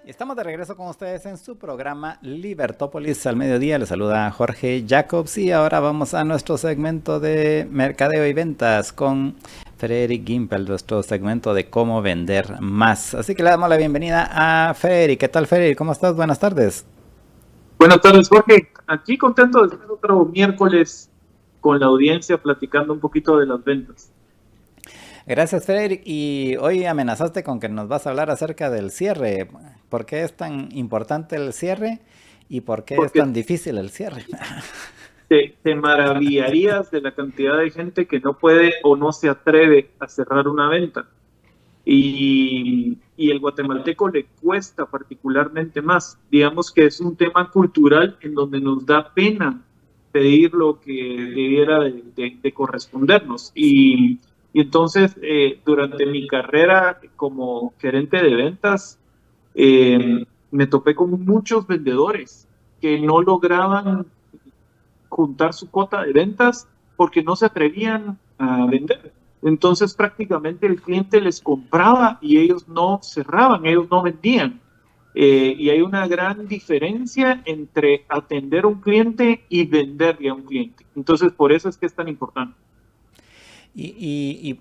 Estamos de regreso con ustedes en su programa Libertópolis al mediodía. Les saluda Jorge Jacobs y ahora vamos a nuestro segmento de mercadeo y ventas con Frederick Gimpel, nuestro segmento de cómo vender más. Así que le damos la bienvenida a Frederick. ¿Qué tal, Frederick? ¿Cómo estás? Buenas tardes. Buenas tardes, Jorge. Aquí contento de estar otro miércoles con la audiencia platicando un poquito de las ventas. Gracias, Frederick. Y hoy amenazaste con que nos vas a hablar acerca del cierre. ¿Por qué es tan importante el cierre y por qué es Porque tan difícil el cierre? te maravillarías de la cantidad de gente que no puede o no se atreve a cerrar una venta. Y el guatemalteco le cuesta particularmente más. Digamos que es un tema cultural en donde nos da pena pedir lo que debiera de correspondernos. Y entonces, durante mi carrera como gerente de ventas, me topé con muchos vendedores que no lograban juntar su cuota de ventas porque no se atrevían a vender. Entonces prácticamente el cliente les compraba y ellos no cerraban, ellos no vendían. Y hay una gran diferencia entre atender a un cliente y venderle a un cliente. Entonces por eso es que es tan importante. Y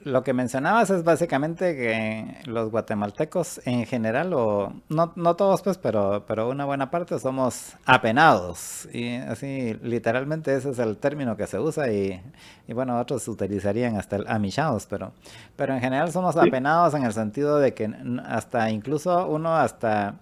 lo que mencionabas es básicamente que los guatemaltecos en general, o no todos pues, pero una buena parte somos apenados. Y así literalmente ese es el término que se usa y bueno, otros utilizarían hasta el amichados, pero en general somos ¿Sí? apenados en el sentido de que hasta incluso uno hasta...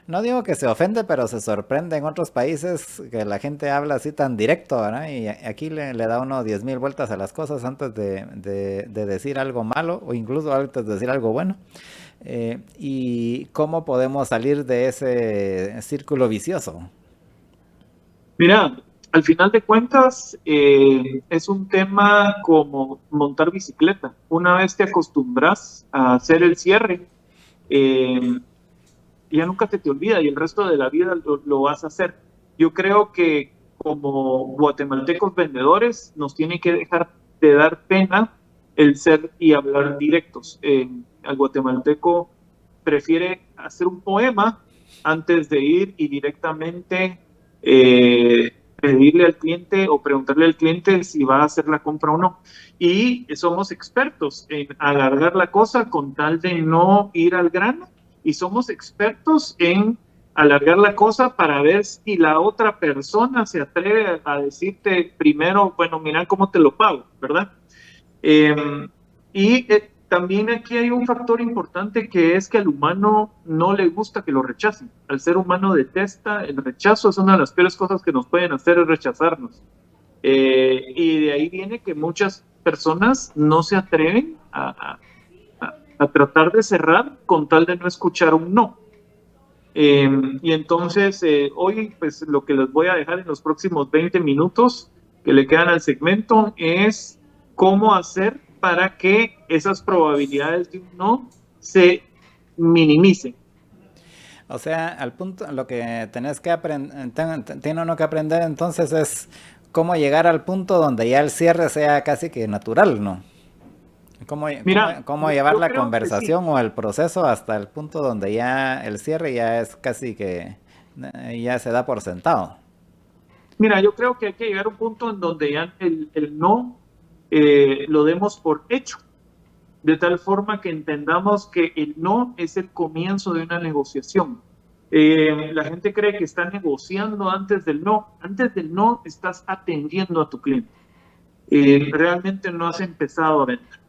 No digo que se ofende, pero se sorprende en otros países que la gente habla así tan directo, ¿verdad? Y aquí le da uno 10,000 vueltas a las cosas antes de decir algo malo o incluso antes de decir algo bueno. ¿Y cómo podemos salir de ese círculo vicioso? Mira, al final de cuentas es un tema como montar bicicleta. Una vez te acostumbras a hacer el cierre, eh, ya nunca te olvida y el resto de la vida lo vas a hacer. Yo creo que como guatemaltecos vendedores nos tiene que dejar de dar pena el ser y hablar directos. Al guatemalteco prefiere hacer un poema antes de ir y directamente pedirle al cliente o preguntarle al cliente si va a hacer la compra o no. Y somos expertos en alargar la cosa con tal de no ir al grano y somos expertos en alargar la cosa para ver si la otra persona se atreve a decirte primero, bueno, mira cómo te lo pago, ¿verdad? Eh, También aquí hay un factor importante que es que al humano no le gusta que lo rechacen. Al ser humano detesta el rechazo, es una de las peores cosas que nos pueden hacer es rechazarnos. Y de ahí viene que muchas personas no se atreven a tratar de cerrar con tal de no escuchar un no. Y entonces, hoy, pues lo que les voy a dejar en los próximos 20 minutos que le quedan al segmento es cómo hacer para que esas probabilidades de un no se minimicen. O sea, al punto, lo que tenés que aprender, tiene uno que aprender entonces es cómo llegar al punto donde ya el cierre sea casi que natural, ¿no? Mira, Cómo llevar yo la creo que sí. conversación o el proceso hasta el punto donde ya el cierre ya es casi que ya se da por sentado? Mira, yo creo que hay que llegar a un punto en donde ya el no lo demos por hecho, de tal forma que entendamos que el no es el comienzo de una negociación. La gente cree que está negociando antes del no. Antes del no estás atendiendo a tu cliente. Realmente no has empezado a vender.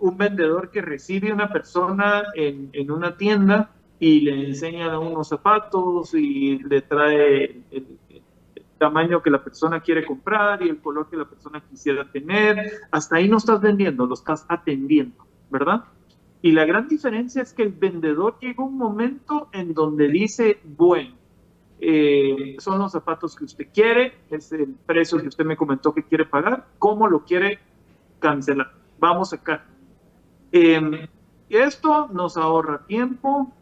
Un vendedor que recibe a una persona en una tienda y le enseña unos zapatos y le trae el tamaño que la persona quiere comprar y el color que la persona quisiera tener, hasta ahí no estás vendiendo, lo estás atendiendo, ¿verdad? Y la gran diferencia es que el vendedor llega a un momento en donde dice, bueno, son los zapatos que usted quiere, es el precio que usted me comentó que quiere pagar, ¿cómo lo quiere cancelar? Vamos acá. Eh, Esto nos ahorra tiempo,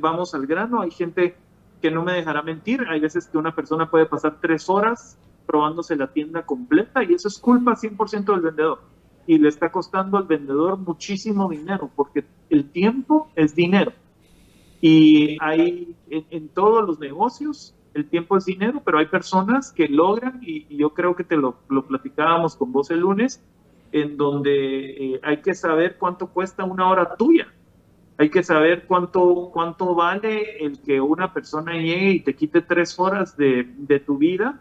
vamos al grano, hay gente que no me dejará mentir, hay veces que una persona puede pasar 3 horas probándose la tienda completa y eso es culpa 100% del vendedor. Y le está costando al vendedor muchísimo dinero porque el tiempo es dinero. Y hay en todos los negocios, el tiempo es dinero, pero hay personas que logran, y yo creo que te lo platicábamos con vos el lunes, en donde hay que saber cuánto cuesta una hora tuya. Hay que saber cuánto vale el que una persona llegue y te quite 3 horas de tu vida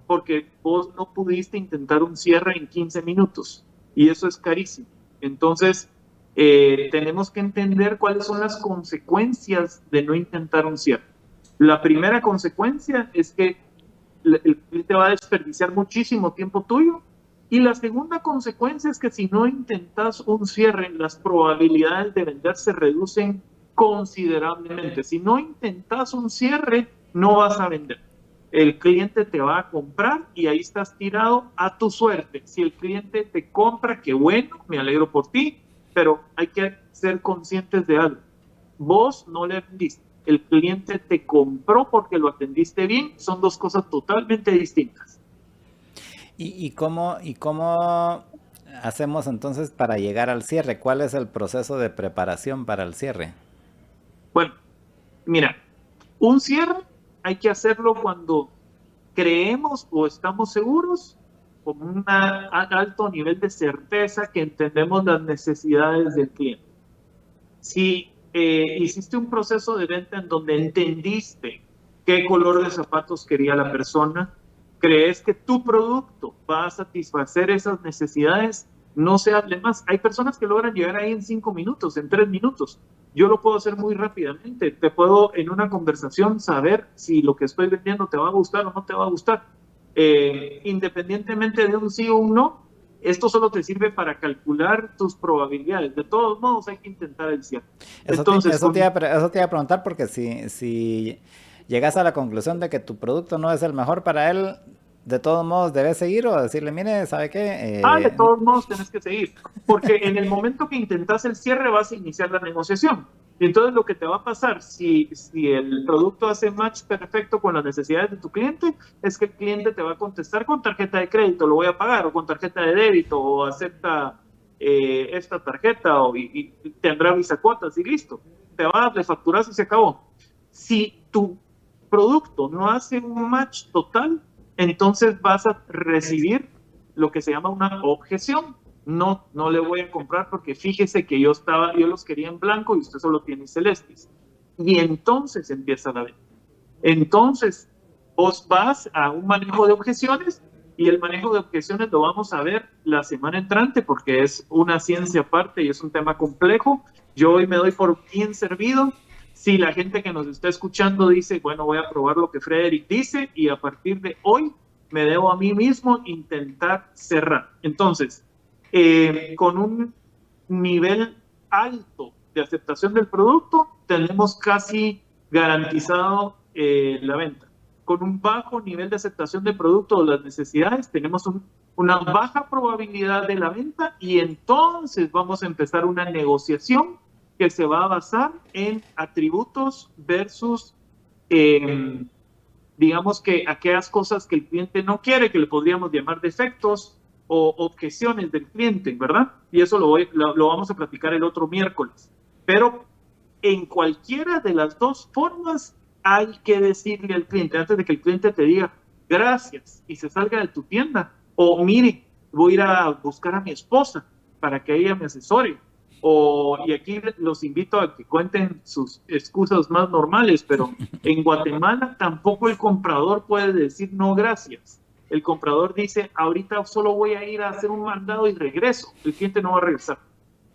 porque vos no pudiste intentar un cierre en 15 minutos. Y eso es carísimo. Entonces, tenemos que entender cuáles son las consecuencias de no intentar un cierre. La primera consecuencia es que el cliente va a desperdiciar muchísimo tiempo tuyo. Y la segunda consecuencia es que si no intentas un cierre, las probabilidades de vender se reducen considerablemente. Si no intentas un cierre, no vas a vender. El cliente te va a comprar y ahí estás tirado a tu suerte. Si el cliente te compra, qué bueno, me alegro por ti, pero hay que ser conscientes de algo. Vos no le vendiste, el cliente te compró porque lo atendiste bien, son dos cosas totalmente distintas. ¿Y cómo hacemos entonces para llegar al cierre? ¿Cuál es el proceso de preparación para el cierre? Bueno, mira, un cierre hay que hacerlo cuando creemos o estamos seguros con un alto nivel de certeza que entendemos las necesidades del cliente. Si hiciste un proceso de venta en donde entendiste qué color de zapatos quería la persona, crees que tu producto va a satisfacer esas necesidades, no se hable más. Hay personas que logran llegar ahí en 5 minutos, en 3 minutos. Yo lo puedo hacer muy rápidamente. Te puedo en una conversación saber si lo que estoy vendiendo te va a gustar o no te va a gustar. Independientemente de un sí o un no, esto solo te sirve para calcular tus probabilidades. De todos modos, hay que intentar el cierre. Eso te, Entonces, eso te iba, eso te iba a preguntar porque si llegas a la conclusión de que tu producto no es el mejor para él, de todos modos debes seguir o decirle, mire, ¿sabe qué? de todos modos tenés que seguir, porque en el momento que intentas el cierre vas a iniciar la negociación. Y entonces lo que te va a pasar, si el producto hace match perfecto con las necesidades de tu cliente, es que el cliente te va a contestar con tarjeta de crédito, lo voy a pagar, o con tarjeta de débito, o acepta esta tarjeta, y tendrá visa cuotas y listo. Le facturas y se acabó. Si tu producto no hace un match total, entonces vas a recibir lo que se llama una objeción. No, no le voy a comprar porque fíjese que yo los quería en blanco y usted solo tiene celestes. Y entonces empieza la venta. Entonces, vos vas a un manejo de objeciones y el manejo de objeciones lo vamos a ver la semana entrante porque es una ciencia aparte y es un tema complejo. Yo hoy me doy por bien servido. Si la gente que nos está escuchando dice, bueno, voy a probar lo que Frederick dice y a partir de hoy me debo a mí mismo intentar cerrar. Entonces, con un nivel alto de aceptación del producto, tenemos casi garantizado la venta. Con un bajo nivel de aceptación del producto o las necesidades, tenemos una baja probabilidad de la venta y entonces vamos a empezar una negociación que se va a basar en atributos versus digamos que aquellas cosas que el cliente no quiere, que le podríamos llamar defectos o objeciones del cliente, ¿verdad? Y eso lo vamos a platicar el otro miércoles. Pero en cualquiera de las dos formas hay que decirle al cliente, antes de que el cliente te diga gracias y se salga de tu tienda, o mire, voy a ir a buscar a mi esposa para que ella me asesore, y aquí los invito a que cuenten sus excusas más normales, pero en Guatemala tampoco el comprador puede decir no gracias. El comprador dice, ahorita solo voy a ir a hacer un mandado y regreso. El cliente no va a regresar.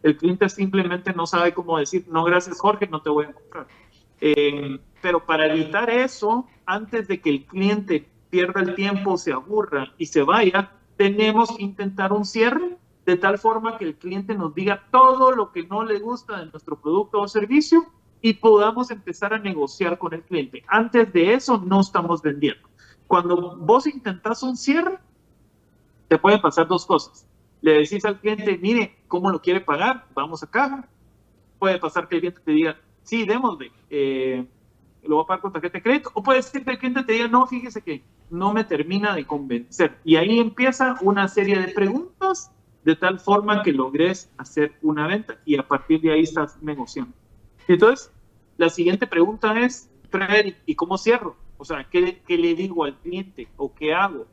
El cliente simplemente no sabe cómo decir, no gracias Jorge, no te voy a comprar. Pero para evitar eso, antes de que el cliente pierda el tiempo, se aburra y se vaya, tenemos que intentar un cierre de tal forma que el cliente nos diga todo lo que no le gusta de nuestro producto o servicio y podamos empezar a negociar con el cliente. Antes de eso no estamos vendiendo. Cuando vos intentás un cierre, te pueden pasar dos cosas. Le decís al cliente, mire, ¿cómo lo quiere pagar? Vamos a caja. Puede pasar que el cliente te diga, sí, démosle, lo voy a pagar con tarjeta de crédito. O puede ser que el cliente te diga, no, fíjese que no me termina de convencer. Y ahí empieza una serie de preguntas de tal forma que logres hacer una venta y a partir de ahí estás negociando. Entonces, La siguiente pregunta es, Freddy, ¿y cómo cierro? O sea, ¿qué le digo al cliente o qué hago?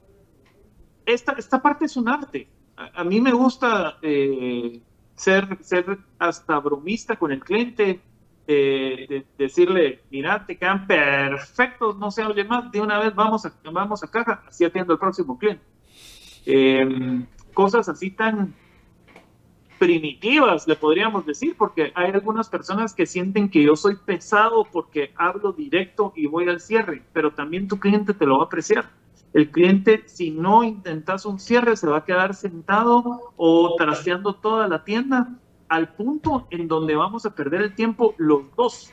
Esta parte es un arte. A mí me gusta ser hasta bromista con el cliente, decirle, mira, te quedan perfectos, no se hable más, de una vez vamos a caja, así atiendo al próximo cliente. Cosas así tan primitivas, le podríamos decir, porque hay algunas personas que sienten que yo soy pesado porque hablo directo y voy al cierre, pero también tu cliente te lo va a apreciar. El cliente, si no intentas un cierre, se va a quedar sentado o trasteando toda la tienda al punto en donde vamos a perder el tiempo los dos.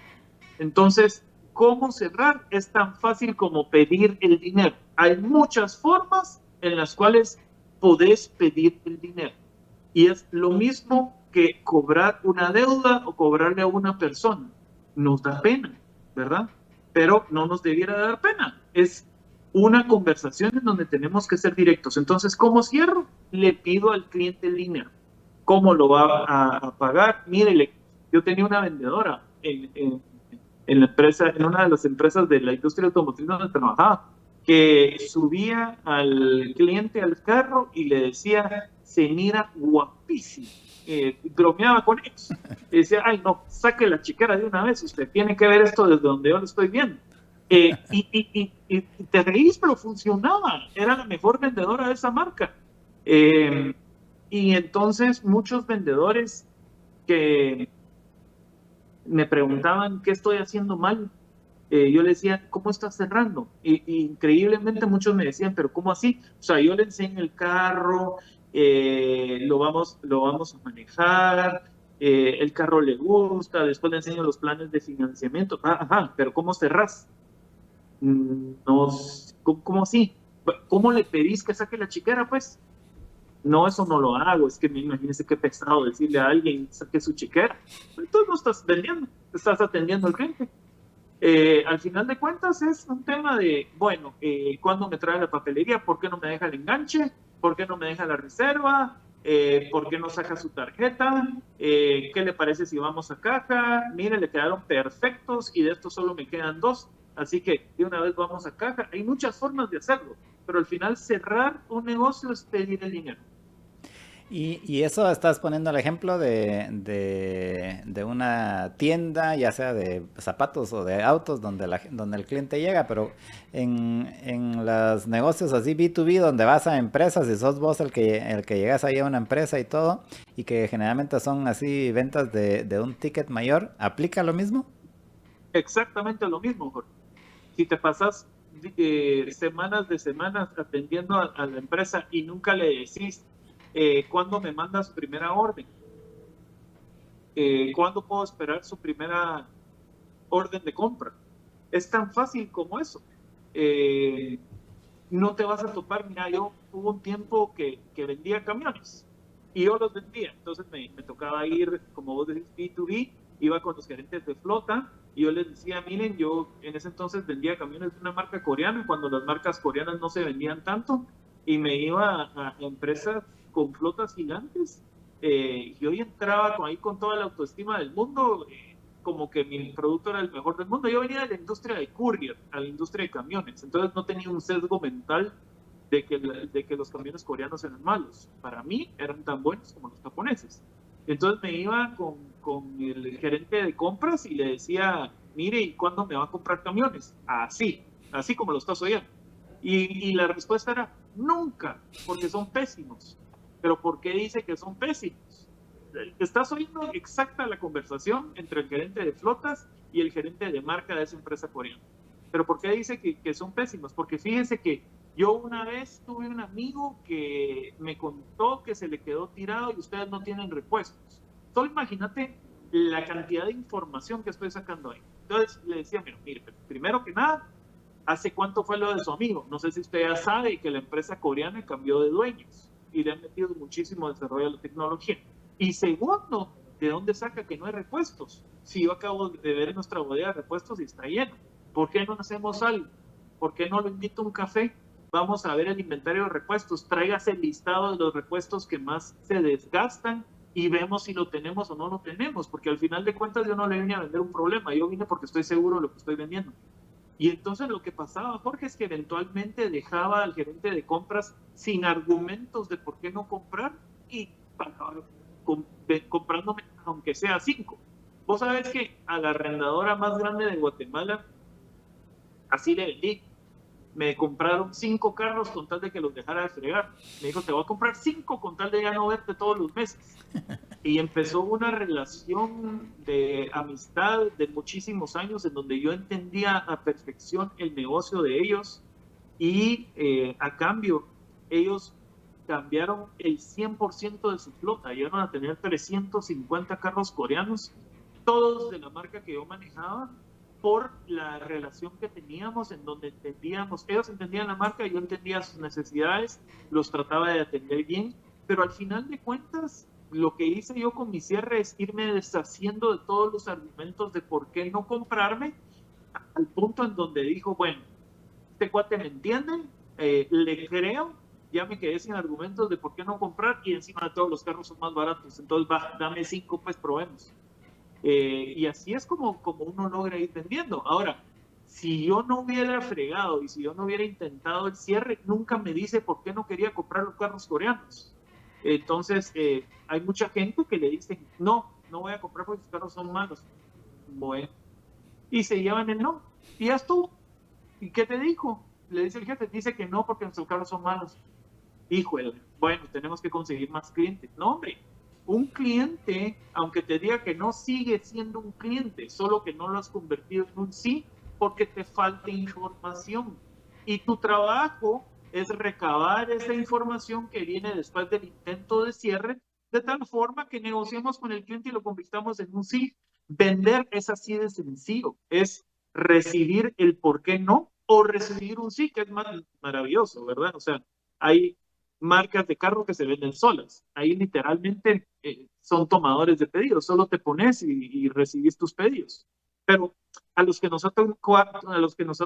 Entonces, ¿cómo cerrar? Es tan fácil como pedir el dinero. Hay muchas formas en las cuales podés pedir el dinero. Y es lo mismo que cobrar una deuda o cobrarle a una persona. Nos da pena, ¿verdad? Pero no nos debiera dar pena. Es una conversación en donde tenemos que ser directos. Entonces, ¿cómo cierro? Le pido al cliente el dinero. ¿Cómo lo va a pagar? Mire, yo tenía una vendedora en la empresa, en una de las empresas de la industria automotriz donde trabajaba, que subía al cliente al carro y le decía, se mira guapísimo. Bromeaba con ellos. Y decía, ay, no, saque la chiquera de una vez, usted tiene que ver esto desde donde yo lo estoy viendo. Y te reís, pero funcionaba. Era la mejor vendedora de esa marca. Y entonces muchos vendedores que me preguntaban qué estoy haciendo mal, yo les decía, ¿cómo estás cerrando? Y increíblemente muchos me decían, pero ¿cómo así? O sea, yo le enseño el carro, lo vamos a manejar, el carro le gusta, después le enseño los planes de financiamiento. Ajá, pero ¿cómo cerrás? No, ¿cómo así? ¿Cómo le pedís que saque la chiquera, pues? No, eso no lo hago. Es que imagínese qué pesado decirle a alguien saque su chiquera. Entonces no estás vendiendo, estás atendiendo al cliente. Al final de cuentas es un tema de, bueno, ¿cuándo me trae la papelería? ¿Por qué no me deja el enganche? ¿Por qué no me deja la reserva? ¿Por qué no saca su tarjeta? ¿Qué le parece si vamos a caja? Mire, le quedaron perfectos y de estos solo me quedan dos. Así que de una vez vamos a caja. Hay muchas formas de hacerlo, pero al final cerrar un negocio es pedir el dinero. Y eso estás poniendo el ejemplo de una tienda, ya sea de zapatos o de autos, donde el cliente llega, pero en los negocios así B2B, donde vas a empresas y sos vos el que llegas ahí a una empresa y todo, y que generalmente son así ventas de un ticket mayor, ¿aplica lo mismo? Exactamente lo mismo, Jorge. Si te pasas semanas de semanas atendiendo a la empresa y nunca le decís cuándo me manda su primera orden, cuándo puedo esperar su primera orden de compra. Es tan fácil como eso. Eh, no te vas a topar, mira, yo hubo un tiempo que vendía camiones y yo los vendía, entonces me tocaba ir, como vos decís, B2B, iba con los gerentes de flota y yo les decía, miren, yo en ese entonces vendía camiones de una marca coreana, cuando las marcas coreanas no se vendían tanto, y me iba a empresas con flotas gigantes, y hoy entraba ahí con toda la autoestima del mundo, como que mi producto era el mejor del mundo. Yo venía de la industria de courier, a la industria de camiones, entonces no tenía un sesgo mental de que los camiones coreanos eran malos. Para mí eran tan buenos como los japoneses. Entonces me iba con el gerente de compras y le decía, mire, ¿y cuándo me va a comprar camiones? Así como lo estás oyendo. Y la respuesta era, nunca, porque son pésimos. Pero ¿por qué dice que son pésimos? Estás oyendo exacta la conversación entre el gerente de flotas y el gerente de marca de esa empresa coreana. Pero ¿por qué dice que son pésimos? Porque fíjense que yo una vez tuve un amigo que me contó que se le quedó tirado y ustedes no tienen repuestos. Solo imagínate la cantidad de información que estoy sacando ahí. Entonces le decía, mire, primero que nada, ¿hace cuánto fue lo de su amigo? No sé si usted ya sabe que la empresa coreana cambió de dueños y le han metido muchísimo desarrollo a la tecnología. Y segundo, ¿de dónde saca que no hay repuestos? Si yo acabo de ver nuestra bodega de repuestos y está lleno. ¿Por qué no hacemos algo? ¿Por qué no lo invito a un café? Vamos a ver el inventario de repuestos. Tráigase el listado de los repuestos que más se desgastan y vemos si lo tenemos o no lo tenemos, porque al final de cuentas yo no le vine a vender un problema, yo vine porque estoy seguro de lo que estoy vendiendo. Y entonces lo que pasaba, Jorge, es que eventualmente dejaba al gerente de compras sin argumentos de por qué no comprar y pagaba comprándome aunque sea 5. Vos sabés que a la arrendadora más grande de Guatemala, así le vendí. Me compraron 5 carros con tal de que los dejara de fregar. Me dijo, te voy a comprar 5 con tal de ya no verte todos los meses. Y empezó una relación de amistad de muchísimos años en donde yo entendía a perfección el negocio de ellos y a cambio ellos cambiaron el 100% de su flota, llegaron a tener 350 carros coreanos, todos de la marca que yo manejaba, por la relación que teníamos en donde entendíamos, ellos entendían la marca, yo entendía sus necesidades, los trataba de atender bien, pero al final de cuentas lo que hice yo con mi cierre es irme deshaciendo de todos los argumentos de por qué no comprarme, al punto en donde dijo, bueno, este cuate me entiende, le creo, ya me quedé sin argumentos de por qué no comprar y encima de todos los carros son más baratos, entonces va, dame 5, pues probemos. Y así es como uno logra ir vendiendo. Ahora, si yo no hubiera fregado y si yo no hubiera intentado el cierre, nunca me dice por qué no quería comprar los carros coreanos. Entonces, hay mucha gente que le dice, no, no voy a comprar porque los carros son malos. Bueno, y se llevan el no. Y ya estuvo. ¿Y qué te dijo? Le dice el jefe, dice que no porque nuestros carros son malos. Híjole, bueno, tenemos que conseguir más clientes. No, hombre, un cliente, aunque te diga que no, sigue siendo un cliente, solo que no lo has convertido en un sí porque te falta información. Y tu trabajo es recabar esa información que viene después del intento de cierre, de tal forma que negociemos con el cliente y lo convirtamos en un sí. Vender es así de sencillo, es recibir el por qué no o recibir un sí, que es más maravilloso, ¿verdad? O sea, hay marcas de carro que se venden solas. Ahí literalmente son tomadores de pedidos, solo te pones y recibís tus pedidos. Pero a los que nos ha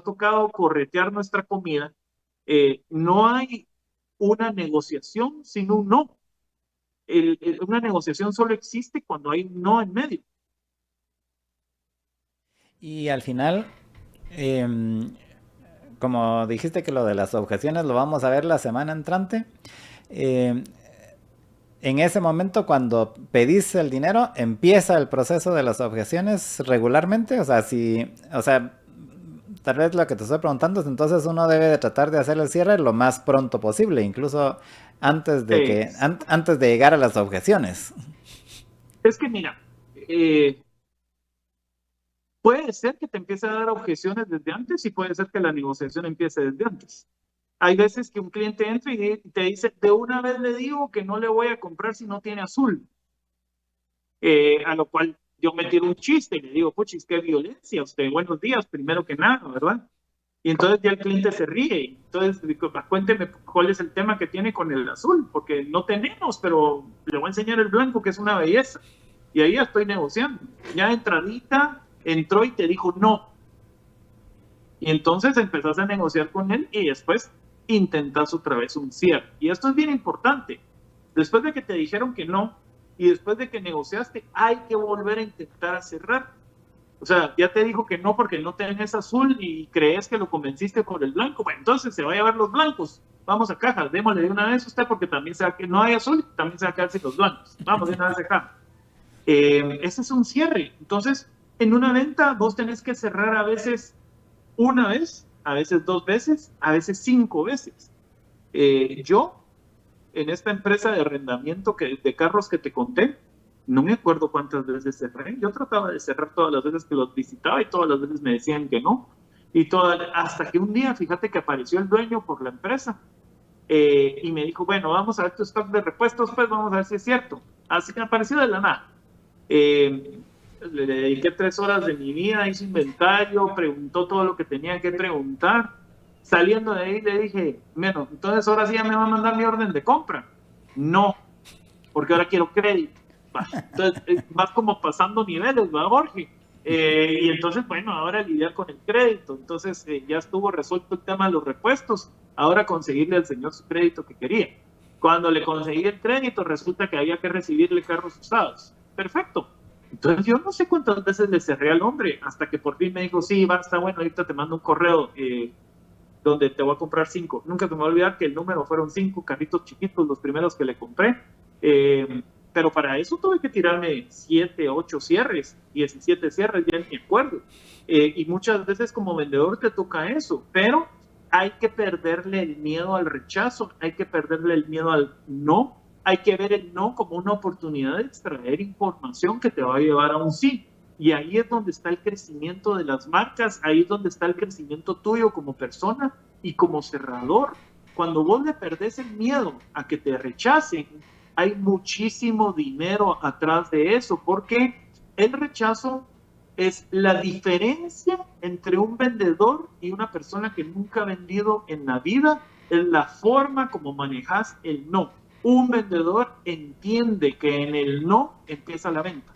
tocado corretear nuestra comida, no hay una negociación sino un no. Una negociación solo existe cuando hay un no en medio. Y al final, em, como dijiste que lo de las objeciones lo vamos a ver la semana entrante, em, en ese momento cuando pedís el dinero, empieza el proceso de las objeciones regularmente. O sea, si, o sea, tal vez lo que te estoy preguntando es entonces uno debe de tratar de hacer el cierre lo más pronto posible, incluso antes de llegar a las objeciones. Es que mira, puede ser que te empiece a dar objeciones desde antes y puede ser que la negociación empiece desde antes. Hay veces que un cliente entra y te dice, de una vez le digo que no le voy a comprar si no tiene azul. A lo cual yo me tiro un chiste y le digo, puchis, qué violencia, usted, buenos días, primero que nada, ¿verdad? Y entonces ya el cliente se ríe. Entonces, digo, cuénteme cuál es el tema que tiene con el azul, porque no tenemos, pero le voy a enseñar el blanco, que es una belleza. Y ahí ya estoy negociando. Ya entradita, entró y te dijo no. Y entonces empezás a negociar con él y después intentas otra vez un cierre. Y esto es bien importante. Después de que te dijeron que no y después de que negociaste, hay que volver a intentar cerrar. O sea, ya te dijo que no porque no tenés azul y crees que lo convenciste por el blanco. Bueno, entonces se va a llevar los blancos. Vamos a caja, démosle de una vez a usted porque también sabe que no hay azul, también se va a quedar sin los blancos. Vamos de una vez a caja. Ese es un cierre. Entonces, en una venta vos tenés que cerrar a veces una vez, a veces 2 veces, a veces 5 veces. Yo, en esta empresa de arrendamiento de carros que te conté, no me acuerdo cuántas veces cerré. Yo trataba de cerrar todas las veces que los visitaba y todas las veces me decían que no. Hasta que un día, fíjate que apareció el dueño por la empresa y me dijo, bueno, vamos a ver tu stock de repuestos, pues vamos a ver si es cierto. Así que apareció de la nada. Le dediqué 3 horas de mi vida, hice inventario, preguntó todo lo que tenía que preguntar. Saliendo de ahí le dije, bueno, entonces ahora sí ya me va a mandar mi orden de compra. No, porque ahora quiero crédito. Entonces, vas como pasando niveles, ¿va, Jorge? Y entonces, bueno, ahora lidiar con el crédito. Entonces, ya estuvo resuelto el tema de los repuestos. Ahora conseguirle al señor su crédito que quería. Cuando le conseguí el crédito, resulta que había que recibirle carros usados. Perfecto. Entonces yo no sé cuántas veces le cerré al hombre hasta que por fin me dijo, sí, va, está bueno, ahorita te mando un correo donde te voy a comprar 5. Nunca me voy a olvidar que el número fueron 5 carritos chiquitos, los primeros que le compré. Pero para eso tuve que tirarme 7, 8 cierres, 17 cierres, ya ni me acuerdo. Y muchas veces como vendedor te toca eso, pero hay que perderle el miedo al rechazo, hay que perderle el miedo al no, hay que ver el no como una oportunidad de extraer información que te va a llevar a un sí. Y ahí es donde está el crecimiento de las marcas, ahí es donde está el crecimiento tuyo como persona y como cerrador. Cuando vos le perdés el miedo a que te rechacen, hay muchísimo dinero atrás de eso, porque el rechazo es la diferencia entre un vendedor y una persona que nunca ha vendido en la vida, es la forma como manejas el no. Un vendedor entiende que en el no empieza la venta.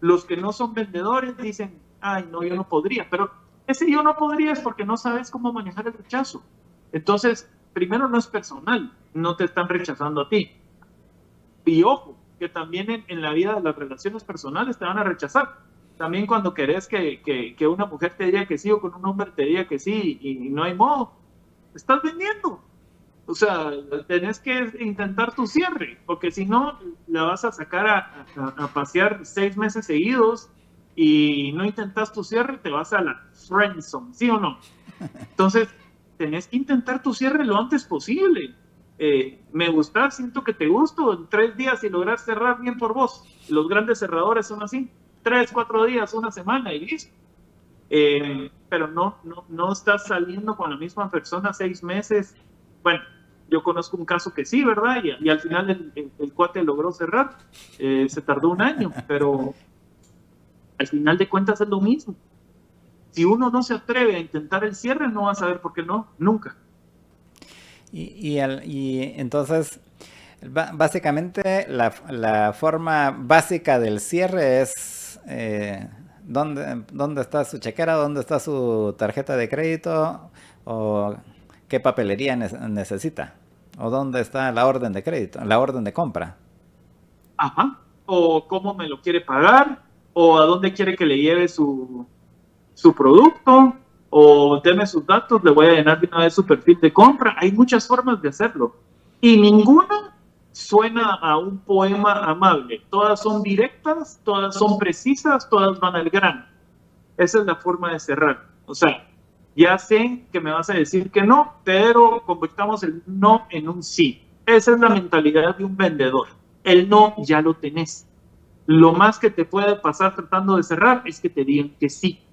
Los que no son vendedores dicen, ay, no, yo no podría, pero ese yo no podría es porque no sabes cómo manejar el rechazo. Entonces, primero no es personal, no te están rechazando a ti. Y ojo, que también en la vida de las relaciones personales te van a rechazar. También cuando querés que una mujer te diga que sí o con un hombre te diga que sí y no hay modo, estás vendiendo. O sea, tenés que intentar tu cierre, porque si no, la vas a sacar a pasear 6 meses seguidos y no intentas tu cierre, te vas a la friendzone, ¿sí o no? Entonces, tenés que intentar tu cierre lo antes posible. Me gusta, siento que te gusto, en 3 días y lograr cerrar bien por vos. Los grandes cerradores son así, 3, 4 días, una semana y listo. Pero no estás saliendo con la misma persona 6 meses. Bueno, yo conozco un caso que sí, ¿verdad? Y al final el cuate logró cerrar. Se tardó un año, pero al final de cuentas es lo mismo. Si uno no se atreve a intentar el cierre, no va a saber por qué no, nunca. Y entonces, básicamente, la forma básica del cierre es dónde está su chequera, dónde está su tarjeta de crédito, o qué papelería necesita, o dónde está la orden de crédito, la orden de compra. Ajá. O cómo me lo quiere pagar, o a dónde quiere que le lleve su producto, o deme sus datos, le voy a llenar de una vez su perfil de compra. Hay muchas formas de hacerlo. Y ninguna suena a un poema amable. Todas son directas, todas son precisas, todas van al grano. Esa es la forma de cerrar. O sea, ya sé que me vas a decir que no, pero convirtamos el no en un sí. Esa es la mentalidad de un vendedor. El no ya lo tenés. Lo más que te puede pasar tratando de cerrar es que te digan que sí.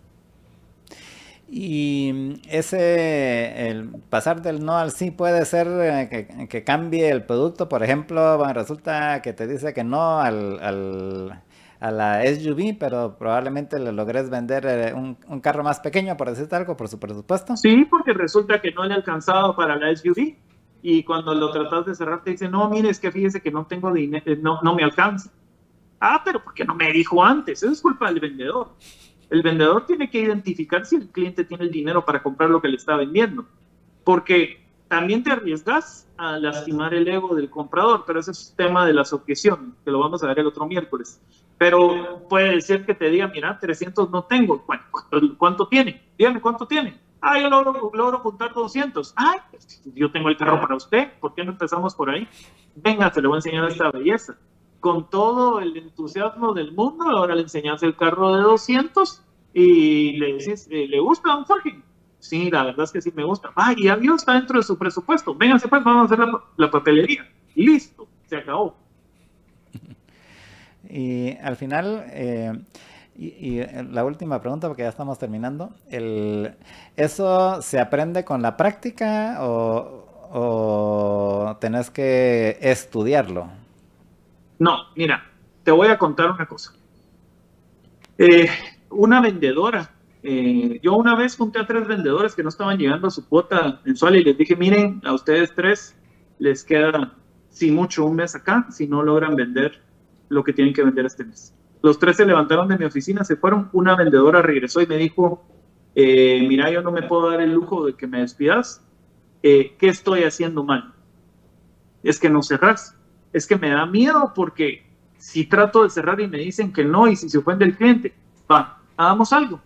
Y el pasar del no al sí puede ser que cambie el producto. Por ejemplo, bueno, resulta que te dice que no a la SUV, pero probablemente le logres vender un carro más pequeño, por decirte algo, por su presupuesto. Sí, porque resulta que no le ha alcanzado para la SUV. Y cuando lo tratas de cerrar, te dice, no, mire, es que fíjese que no tengo dinero, no me alcanza. Ah, pero ¿por qué no me dijo antes? Eso es culpa del vendedor. El vendedor tiene que identificar si el cliente tiene el dinero para comprar lo que le está vendiendo. Porque también te arriesgas a lastimar el ego del comprador, pero ese es tema de las objeciones, que lo vamos a ver el otro miércoles. Pero puede ser que te diga, mira, 300 no tengo. Bueno, ¿cuánto tiene? Dígame, ¿cuánto tiene? Ah, yo logro juntar 200. Ay, yo tengo el carro para usted. ¿Por qué no empezamos por ahí? Venga, te le voy a enseñar esta belleza. Con todo el entusiasmo del mundo, ahora le enseñas el carro de 200 y le dices, ¿le gusta un Jorge? Sí, la verdad es que sí me gusta. Ah, y ya vio, está dentro de su presupuesto. Vénganse pues, vamos a hacer la papelería. Listo, se acabó. Y al final, la última pregunta, porque ya estamos terminando, ¿eso se aprende con la práctica o tenés que estudiarlo? No, mira, te voy a contar una cosa. Eh, una vendedora, yo una vez junté a 3 vendedores que no estaban llegando a su cuota mensual y les dije, miren, a ustedes 3 les queda, si mucho, un mes acá, si no logran vender lo que tienen que vender este mes. Los 3 se levantaron de mi oficina, se fueron, una vendedora regresó y me dijo, mira, yo no me puedo dar el lujo de que me despidas, ¿qué estoy haciendo mal? es que no cerrás. Es que me da miedo porque si trato de cerrar y me dicen que no, y si se ofende el cliente, va, hagamos algo.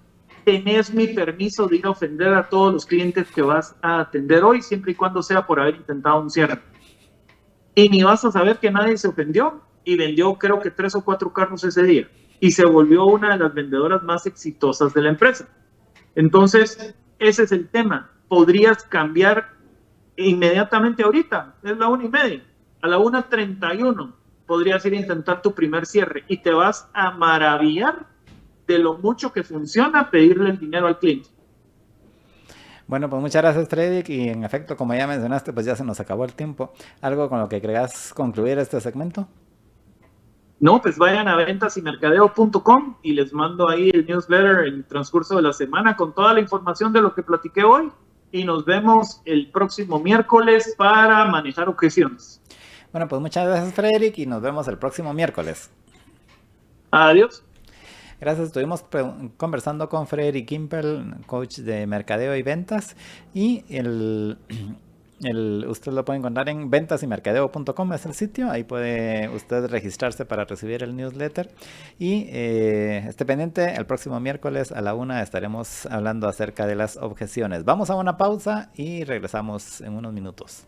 Tenés mi permiso de ir a ofender a todos los clientes que vas a atender hoy, siempre y cuando sea por haber intentado un cierre. Y ni vas a saber que nadie se ofendió y vendió creo que 3 o 4 carros ese día. Y se volvió una de las vendedoras más exitosas de la empresa. Entonces, ese es el tema. Podrías cambiar inmediatamente ahorita, es la 1:30. A la 1:31 podrías ir a intentar tu primer cierre y te vas a maravillar de lo mucho que funciona pedirle el dinero al cliente. Bueno, pues muchas gracias, Frederick. Y en efecto, como ya mencionaste, pues ya se nos acabó el tiempo. ¿Algo con lo que creas concluir este segmento? No, pues vayan a ventasymercadeo.com y les mando ahí el newsletter en el transcurso de la semana con toda la información de lo que platiqué hoy. Y nos vemos el próximo miércoles para manejar objeciones. Bueno, pues muchas gracias, Frederick, y nos vemos el próximo miércoles. Adiós. Gracias, estuvimos conversando con Frederick Kimpel, coach de mercadeo y ventas, y usted lo puede encontrar en ventasymercadeo.com, es el sitio, ahí puede usted registrarse para recibir el newsletter, y esté pendiente, el próximo miércoles a la 1 estaremos hablando acerca de las objeciones. Vamos a una pausa y regresamos en unos minutos.